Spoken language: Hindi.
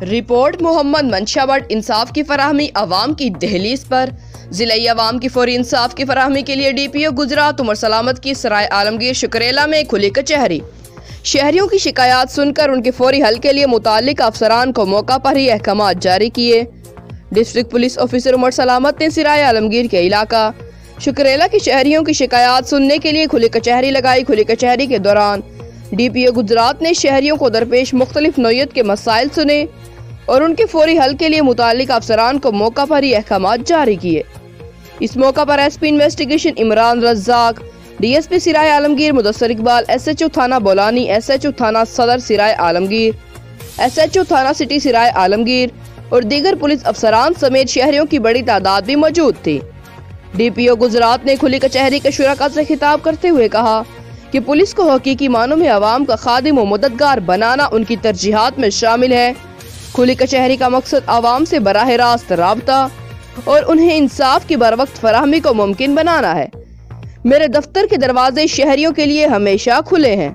रिपोर्ट मोहम्मद मंशा भट्ट। इंसाफ की फराहमी अवाम की दहलीज पर। जिले अवाम की फौरी इंसाफ की फराहमी के लिए DPO गुजरात उमर सलामत की सराय आलमगीर शुक्रेला में खुली कचहरी। शहरियों की शिकायत सुनकर उनके फौरी हल के लिए मुताल्लिक अफसरान को मौका पर ही अहकाम जारी किए। डिस्ट्रिक्ट पुलिस ऑफिसर उमर सलामत ने सराय आलमगीर के इलाका शुक्रेला की शहरियों की शिकायत सुनने के लिए खुली कचहरी लगाई। खुली कचहरी के दौरान DPO गुजरात ने शहरियों को दरपेश मुख्तलिफ नौयत के मसाइल सुने और उनके फौरी हल के लिए मुताल्लिक अफसरान को मौका पर ही अहकाम जारी किए। इस मौका पर SP investigation Imran Razaq, DSP Sarai Alamgir Mudassar Iqbal, SHO थाना बोलानी, SHO थाना सदर सराय आलमगीर, SHO थाना सिटी सराय आलमगीर और दीगर पुलिस अफसरान समेत शहरियों की बड़ी तादाद भी मौजूद थी। DPO गुजरात ने खुली कचहरी के शुरका से खिताब करते हुए कहा कि पुलिस को हकीकी मानों में अवाम का खादिम व मददगार बनाना उनकी तरजीहात में शामिल है। खुली कचहरी का मकसद आवाम से बराह रास्त राबता और उन्हें इंसाफ की बरवक्त फराहमी को मुमकिन बनाना है। मेरे दफ्तर के दरवाजे शहरियों के लिए हमेशा खुले हैं।